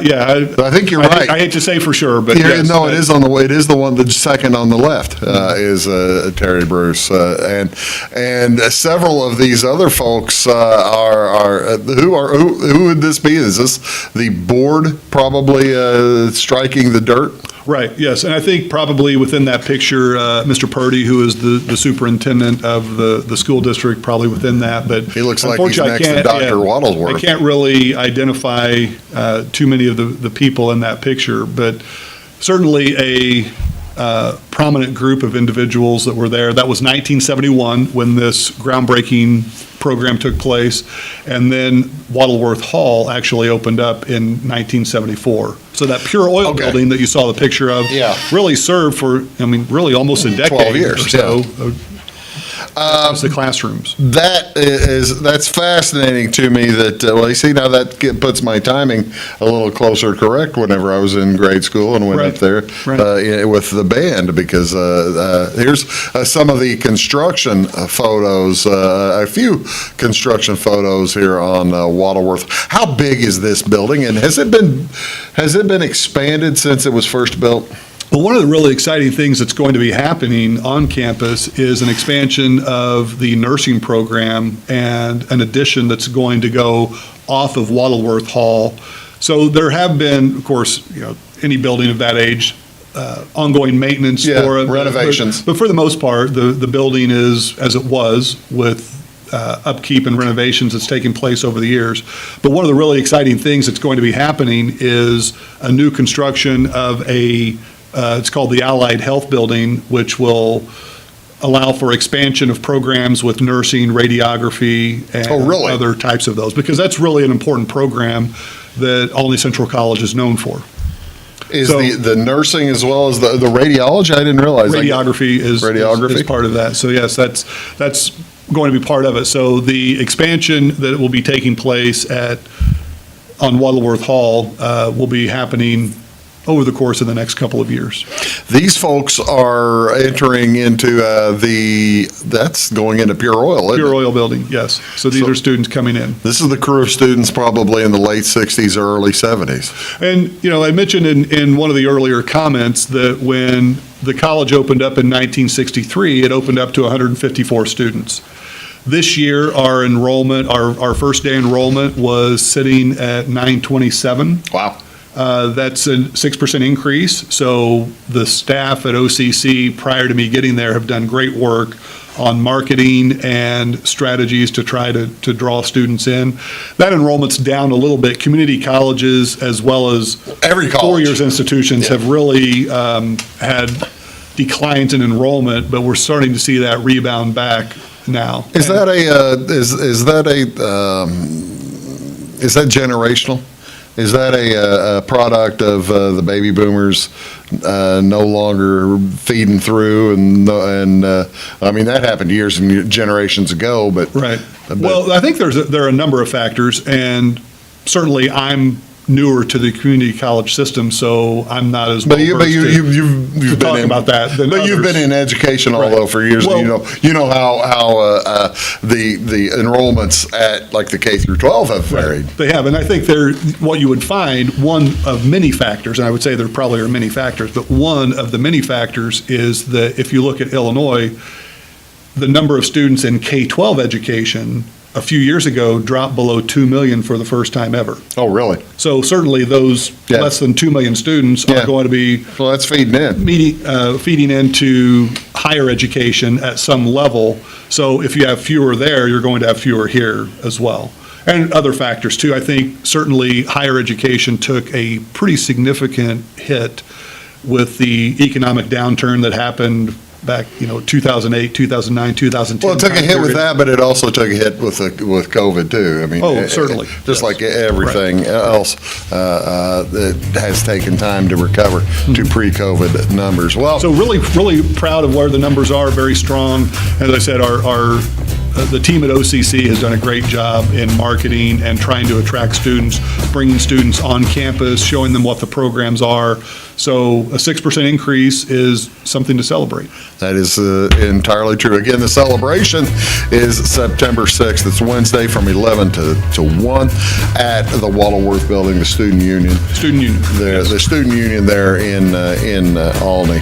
Yeah, I think you're right. I hate to say for sure, but yes, no, it is on the way. It is the one. The second on the left is Terry Bruce, and several of these other folks are who would this be? Is this the board probably striking the dirt? Right, yes, and I think probably within that picture, Mr. Purdy, who is the superintendent of the school district, probably within that, but he looks like he's next to Dr. Waddlesworth. I can't really identify too many of the people in that picture, but certainly a prominent group of individuals that were there. That was 1971 when this groundbreaking program took place. And then Wattleworth Hall actually opened up in 1974. So that Pure Oil building that you saw the picture of really served for, really almost a decade 12 years, or so. As the classrooms. That's fascinating to me that, you see, now that puts my timing a little closer to correct whenever I was in grade school and went up there with the band, because here's some of the construction photos, a few construction photos here on Wattleworth. How big is this building, and has it been expanded since it was first built? Well, one of the really exciting things that's going to be happening on campus is an expansion of the nursing program and an addition that's going to go off of Wattleworth Hall. So there have been, of course, any building of that age, ongoing maintenance for it. Renovations. But for the most part, the building is as it was, with upkeep and renovations that's taken place over the years. But one of the really exciting things that's going to be happening is a new construction of it's called the Allied Health Building, which will allow for expansion of programs with nursing, radiography, and other types of those, because that's really an important program that Olney Central College is known for. Is the nursing as well as the radiology? I didn't realize. Radiography is part of that. So yes, that's going to be part of it. So the expansion that will be taking place on Wattleworth Hall will be happening over the course of the next couple of years. These folks are entering into that's going into Pure Oil, isn't Pure it? Oil building, yes. So these are students coming in. This is the crew of students probably in the late 60s or early 70s. And, I mentioned in one of the earlier comments that when the college opened up in 1963, it opened up to 154 students. This year, our enrollment, our first day enrollment was sitting at 927. Wow. That's a 6% increase. So the staff at OCC prior to me getting there have done great work on marketing and strategies to try to draw students in. That enrollment's down a little bit. Community colleges as well as every college, 4 years institutions have really had declines in enrollment, but we're starting to see that rebound back now. Is that generational? Is that a product of the baby boomers no longer feeding through? And that happened years and generations ago. But well, I think there are a number of factors, and certainly I'm newer to the community college system, so I'm not as well versed to talk about that. But you've been in education, although for years, and you know how the enrollments at like the K through 12 have varied. They have, and I think what you would find, one of many factors, and I would say there probably are many factors, but one of the many factors is that if you look at Illinois, the number of students in K-12 education a few years ago dropped below 2 million for the first time ever. Oh, really? So certainly those less than 2 million students are going to be that's feeding into higher education at some level. So if you have fewer there, you're going to have fewer here as well. And other factors too. I think certainly higher education took a pretty significant hit with the economic downturn that happened back, 2008, 2009, 2010. Well, it took a hit with that, but it also took a hit with COVID too. Certainly. Just like everything else that has taken time to recover to pre-COVID numbers. Well, so really, really proud of where the numbers are. Very strong. As I said, the team at OCC has done a great job in marketing and trying to attract students, bringing students on campus, showing them what the programs are. So a 6% increase is something to celebrate. That is entirely true. Again, the celebration is September 6th. It's Wednesday from 11 to 1 at the Wattleworth Building, the Student Union. The Student Union there in Olney.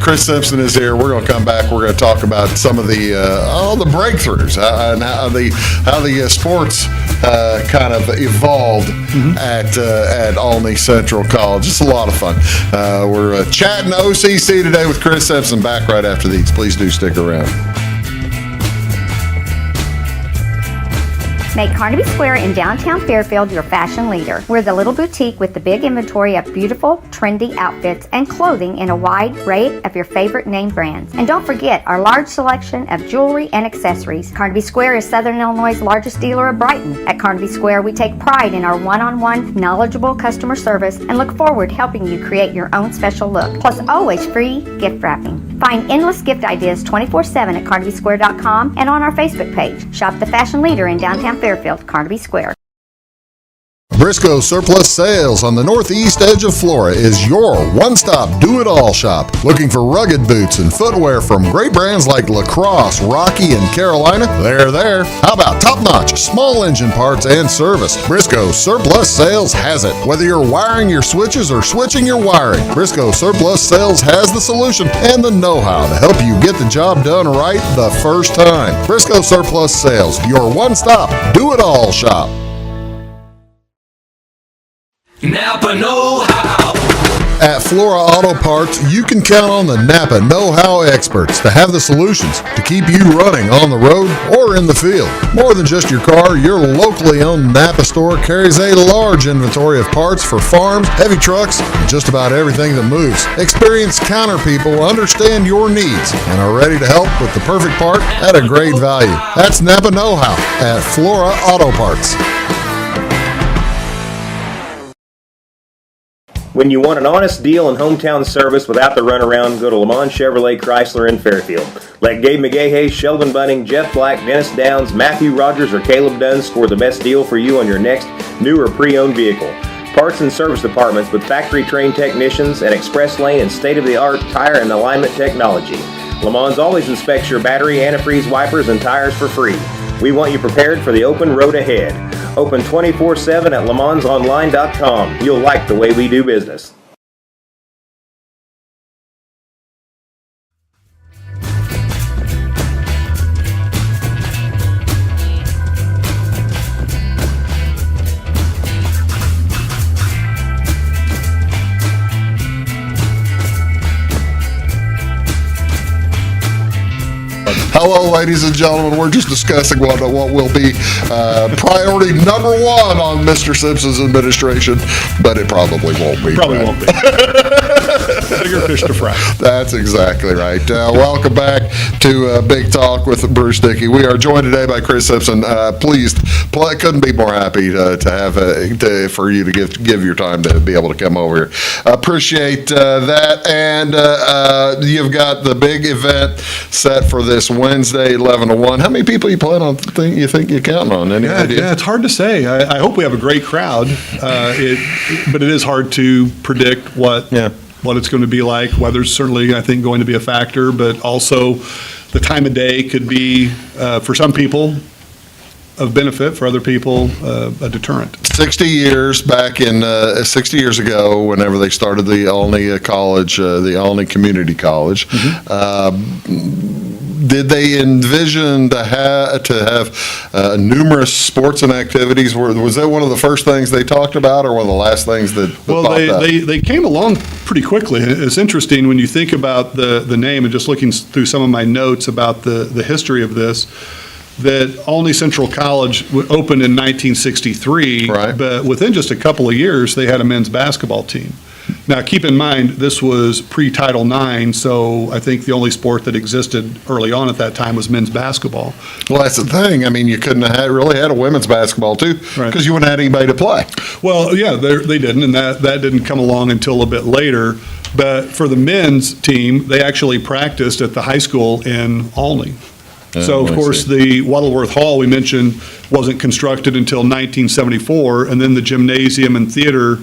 Chris Simpson is here. We're going to come back. We're going to talk about some of all the breakthroughs and how the sports kind of evolved at Olney Central College. It's a lot of fun. We're chatting OCC today with Chris Simpson. Back right after these. Please do stick around. Make Carnaby Square in downtown Fairfield your fashion leader. We're the little boutique with the big inventory of beautiful, trendy outfits and clothing in a wide array of your favorite name brands. And don't forget our large selection of jewelry and accessories. Carnaby Square is Southern Illinois' largest dealer of Brighton. At Carnaby Square, we take pride in our one-on-one, knowledgeable customer service and look forward to helping you create your own special look. Plus, always free gift wrapping. Find endless gift ideas 24/7 at carnabysquare.com and on our Facebook page. Shop the fashion leader in downtown Fairfield, Carnaby Square. Briscoe Surplus Sales on the northeast edge of Flora is your one-stop do-it-all shop. Looking for rugged boots and footwear from great brands like Lacrosse, Rocky, and Carolina? They're there. How about top-notch small engine parts and service? Briscoe Surplus Sales has it. Whether you're wiring your switches or switching your wiring, Briscoe Surplus Sales has the solution and the know-how to help you get the job done right the first time. Briscoe Surplus Sales, your one-stop do-it-all shop. Napa know-how. At Flora Auto Parts, you can count on the Napa know-how experts to have the solutions to keep you running on the road or in the field. More than just your car, your locally owned Napa store carries a large inventory of parts for farms, heavy trucks, and just about everything that moves. Experienced counter people understand your needs and are ready to help with the perfect part at a great value. That's Napa know-how at Flora Auto Parts. When you want an honest deal and hometown service without the runaround, go to Lamont Chevrolet Chrysler in Fairfield. Let Gabe McGahey, Sheldon Bunning, Jeff Black, Dennis Downs, Matthew Rogers, or Caleb Dunn score the best deal for you on your next new or pre-owned vehicle. Parts and service departments with factory-trained technicians and express lane and state-of-the-art tire and alignment technology. Lamont always inspects your battery, antifreeze, wipers, and tires for free. We want you prepared for the open road ahead. Open 24/7 at LeMansOnline.com. You'll like the way we do business. Hello, ladies and gentlemen. We're just discussing what will be priority number one on Mr. Simpson's administration, but it probably won't be. Probably won't be. Bigger fish to fry. That's exactly right. Welcome back to Big Talk with Bruce Dickey. We are joined today by Chris Simpson. Couldn't be more happy to have for you to give your time to be able to come over here. Appreciate that, and you've got the big event set for this Wednesday, 11 to 1. How many people you think you're counting on? Any idea? Yeah, it's hard to say. I hope we have a great crowd, but it is hard to predict what it's going to be like. Weather's certainly, I think, going to be a factor, but also the time of day could be, for some people, of benefit, for other people, a deterrent. 60 years ago, whenever they started the Olney College, the Olney Community College, did they envision to have numerous sports and activities? Was that one of the first things they talked about, or one of the last things that Well, they came along pretty quickly. It's interesting when you think about the name, and just looking through some of my notes about the history of this, that Olney Central College opened in 1963, but within just a couple of years, they had a men's basketball team. Now, keep in mind, this was pre-Title IX, so I think the only sport that existed early on at that time was men's basketball. Well, that's the thing. I mean, you couldn't have really had a women's basketball, too, because you wouldn't have had anybody to play. Well, yeah, they didn't, and that didn't come along until a bit later. But for the men's team, they actually practiced at the high school in Olney. So, of course, the Wattleworth Hall we mentioned wasn't constructed until 1974, and then the gymnasium and theater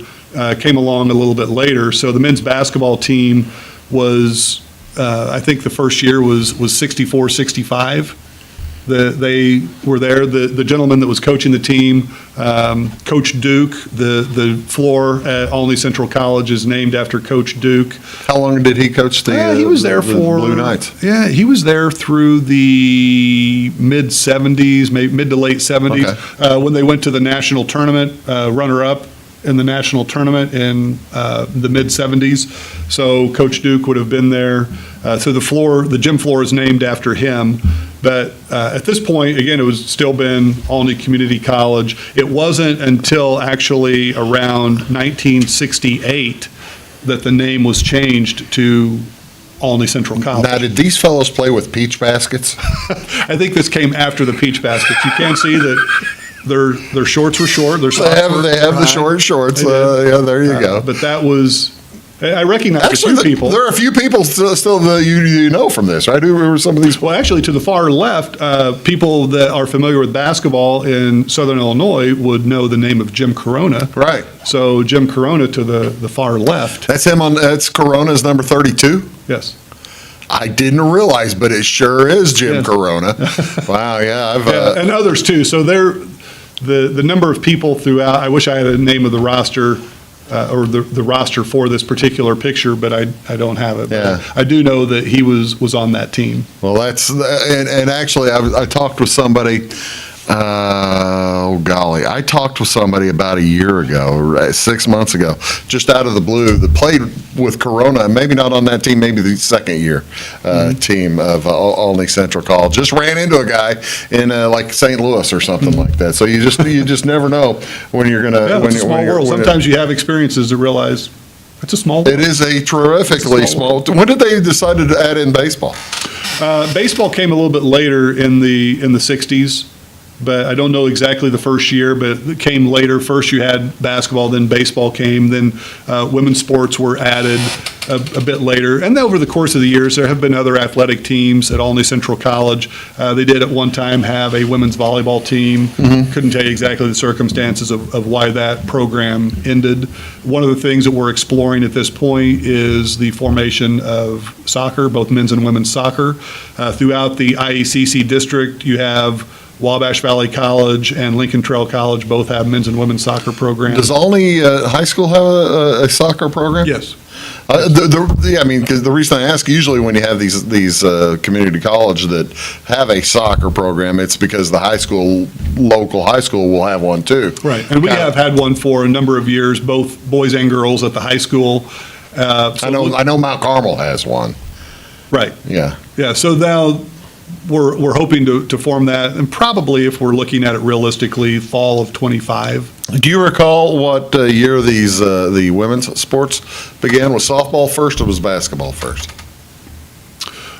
came along a little bit later. So the men's basketball team was, I think the first year was 64-65. They were there. The gentleman that was coaching the team, Coach Duke, the floor at Olney Central College is named after Coach Duke. How long did he coach he was there for Blue Knights? Yeah, he was there through the mid-'70s, maybe mid to late 70s, when they went to the national tournament, runner-up in the national tournament in the mid-'70s. So Coach Duke would have been there. So the gym floor is named after him. But at this point, again, it was still been Olney Community College. It wasn't until actually around 1968 that the name was changed to Olney Central College. Now, did these fellows play with peach baskets? I think this came after the peach baskets. You can see that their shorts were short. Their socks They have the short shorts. Yeah, there you go. But that was, I recognize Actually, a few people. there are a few people still that you know from this, right? Who were some of these? Well, actually, to the far left, people that are familiar with basketball in Southern Illinois would know the name of Jim Corona. Right. So Jim Corona to the far left. That's him that's Corona's number 32? Yes. I didn't realize, but it sure is Jim Corona. Wow, yeah. And others too. So the number of people throughout, I wish I had a name of the roster, or the roster for this particular picture, but I don't have it. Yeah. But I do know that he was on that team. Well, and actually, I talked with somebody, I talked with somebody about a year ago, 6 months ago, just out of the blue, that played with Corona, maybe not on that team, maybe the second year team of Olney Central College. Just ran into a guy in like St. Louis or something like that. So you just never know when you're going to. Yeah, it's a small world. Sometimes you have experiences to realize it's a small world. It is a terrifically small. When did they decide to add in baseball? Baseball came a little bit later in the 60s. But I don't know exactly the first year, but it came later. First you had basketball, then baseball came, then women's sports were added a bit later. And over the course of the years, there have been other athletic teams at Olney Central College. They did at one time have a women's volleyball team. Couldn't tell you exactly the circumstances of why that program ended. One of the things that we're exploring at this point is the formation of soccer, both men's and women's soccer. Throughout the IECC district, you have Wabash Valley College and Lincoln Trail College both have men's and women's soccer programs. Does Olney High School have a soccer program? Yes. I mean, because the reason I ask, usually when you have these community college that have a soccer program, it's because the local high school will have one too. Right, and we have had one for a number of years, both boys and girls at the high school. I know Mount Carmel has one. Right. Yeah. Yeah, so now we're hoping to form that, and probably, if we're looking at it realistically, fall of '25. Do you recall what year the women's sports began? Was softball first or was basketball first?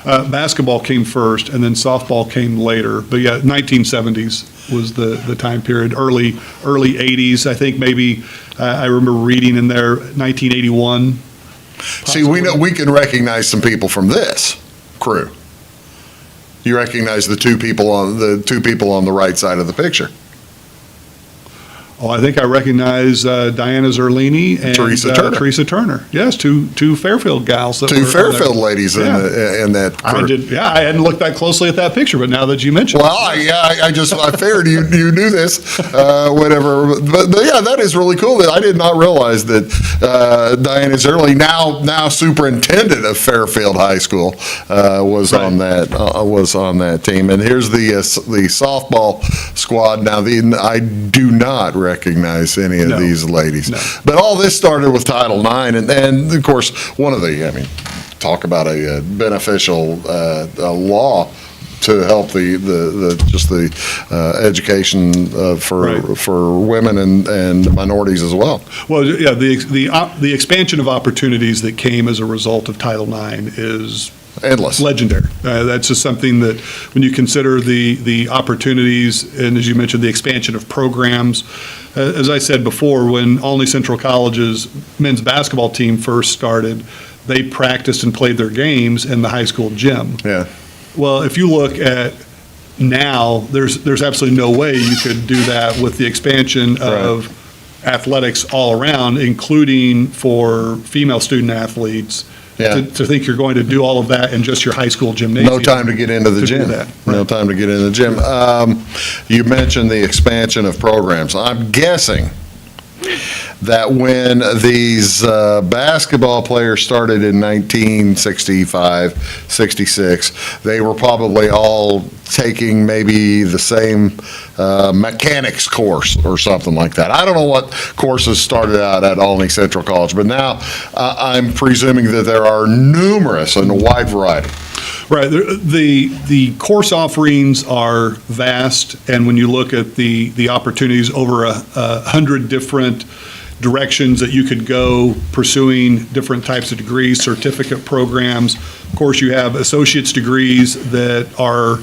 Basketball came first, and then softball came later. But yeah, 1970s was the time period. Early 80s, I think maybe. I remember reading in there 1981. See, we can recognize some people from this crew. You recognize the two people on the right side of the picture. Oh, I think I recognize Diana Zerlini and Teresa Turner. Yes, two Fairfield gals. Two Fairfield ladies in that crew. I hadn't looked that closely at that picture, but now that you mentioned it. I figured you knew this, whatever. But yeah, that is really cool. I did not realize that Diana Zerlini, now superintendent of Fairfield High School, was on that team. And here's the softball squad. Now, I do not recognize any of these ladies. No. But all this started with Title IX, and of course, talk about a beneficial law to help the education for women and minorities as well. Well, yeah, the expansion of opportunities that came as a result of Title IX is endless, legendary. That's just something that, when you consider the opportunities, and as you mentioned, the expansion of programs. As I said before, when Olney Central College's men's basketball team first started, they practiced and played their games in the high school gym. Yeah. Well, if you look at now, there's absolutely no way you could do that with the expansion of athletics all around, including for female student athletes. Yeah. To think you're going to do all of that in just your high school gymnasium. No time to get into the gym. No time to get into the gym. You mentioned the expansion of programs. I'm guessing that when these basketball players started in 1965, 66, they were probably all taking maybe the same mechanics course or something like that. I don't know what courses started out at Olney Central College, but now I'm presuming that there are numerous and a wide variety Right. The course offerings are vast, and when you look at the opportunities, over 100 different directions that you could go pursuing different types of degrees, certificate programs. Of course, you have associate's degrees that are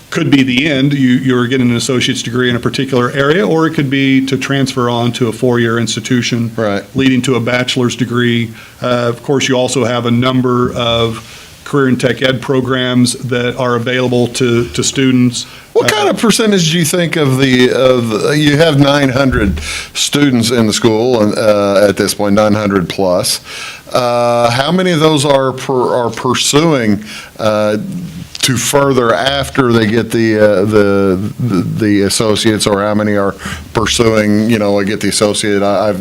could be the end. You're getting an associate's degree in a particular area, or it could be to transfer on to a four-year institution, leading to a bachelor's degree. Of course, you also have a number of career and tech ed programs that are available to students. What kind of percentage do you think of you have 900 students in the school at this point, 900 plus. How many of those are pursuing to further after they get the associates, or how many are pursuing, I get the associate,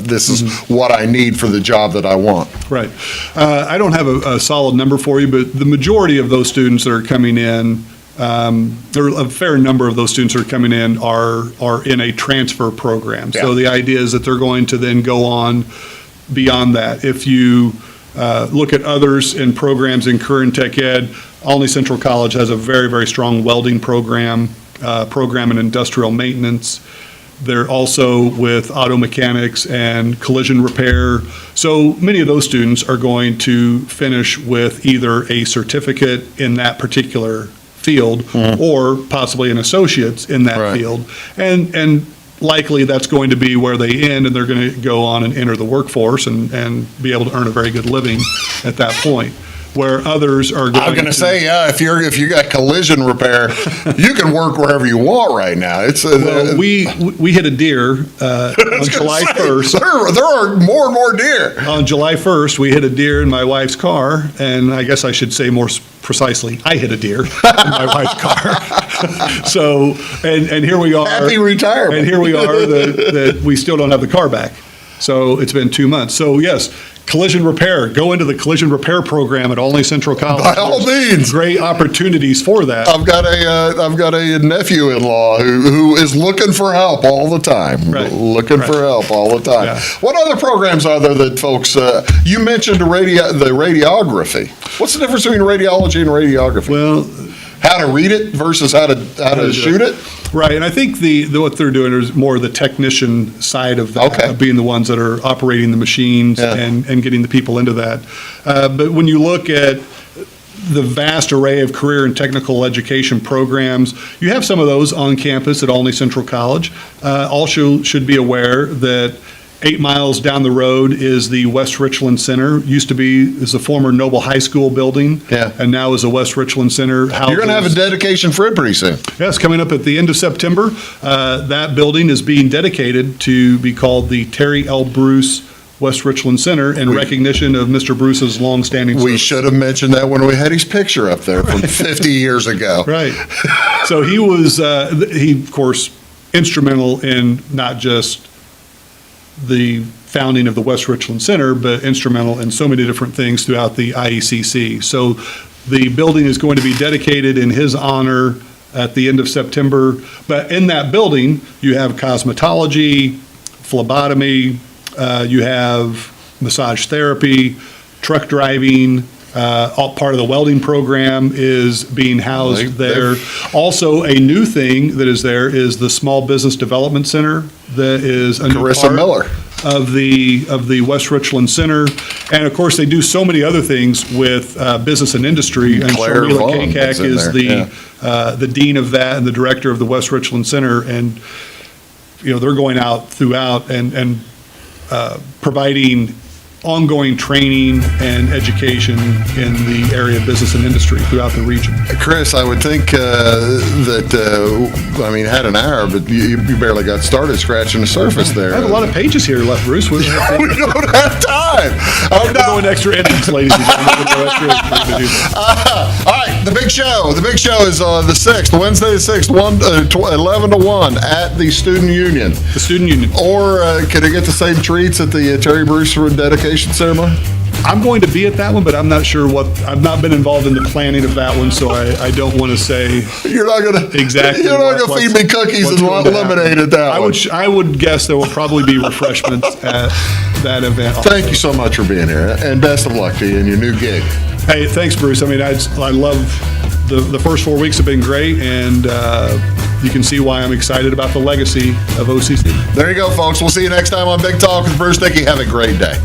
this is what I need for the job that I want? Right. I don't have a solid number for you, but the majority of those students that are coming in, or a fair number of those students that are coming in are in a transfer program. Yeah. So the idea is that they're going to then go on beyond that. If you look at others in programs in career and tech ed, Olney Central College has a very, very strong welding program in industrial maintenance. They're also with auto mechanics and collision repair. So many of those students are going to finish with either a certificate in that particular field or possibly an associate's in that field. And likely that's going to be where they end, and they're going to go on and enter the workforce and be able to earn a very good living at that point. Where others are going I'm going to say, if you got collision repair, you can work wherever you want right now. It's well, we hit a deer on July 1st. There are more and more deer. On July 1st, we hit a deer in my wife's car, and I guess I should say more precisely, I hit a deer in my wife's car. So, and here we are. Happy retirement. And here we are that we still don't have the car back. So it's been 2 months. So yes, collision repair. Go into the collision repair program at Olney Central College. By all means, great opportunities for that. I've got a nephew-in-law who is looking for help all the time. Looking for help all the time. Yeah. What other programs are there that folks? You mentioned the radiography. What's the difference between radiology and radiography? Well, how to read it versus how to shoot it. Right, and I think what they're doing is more the technician side of that, of being the ones that are operating the machines and getting the people into that. But when you look at the vast array of career and technical education programs, you have some of those on campus at Olney Central College. Also should be aware that 8 miles down the road is the West Richland Center. Is the former Noble High School building, and now is the West Richland Center. You're going to have a dedication for it pretty soon. Yes, coming up at the end of September. That building is being dedicated to be called the Terry L. Bruce West Richland Center in recognition of Mr. Bruce's longstanding service. We should have mentioned that when we had his picture up there from 50 years ago. Right. So he was, of course, instrumental in not just the founding of the West Richland Center, but instrumental in so many different things throughout the IECC. So the building is going to be dedicated in his honor at the end of September. But in that building, you have cosmetology, phlebotomy, you have massage therapy, truck driving. All part of the welding program is being housed there. Also, a new thing that is there is the Small Business Development Center that is a new Carissa Miller of the West Richland Center. And of course, they do so many other things with business and industry. And Sharmila Kakak is the dean of that and the director of the West Richland Center. And they're going out throughout and providing ongoing training and education in the area of business and industry throughout the region. Chris, I would think had an hour, but you barely got started scratching the surface there. I have a lot of pages here left, Bruce. We don't have time. I'm going extra innings, ladies and gentlemen. All right, the big show. The big show is the 6th, Wednesday the 6th, 11 to 1 at the Student Union. The Student Union. Or can I get the same treats at the Terry Bruce dedication ceremony? I'm going to be at that one, but I'm not sure I've not been involved in the planning of that one, so I don't want to say. You're not going to exactly. You're not going to feed me cookies and lemonade at that one. I would guess there will probably be refreshments at that event. Thank you so much for being here, and best of luck to you in your new gig. Hey, thanks, Bruce. I mean, I love the first 4 weeks have been great, and you can see why I'm excited about the legacy of OCC. There you go, folks. We'll see you next time on Big Talk with Bruce Dickey. Have a great day.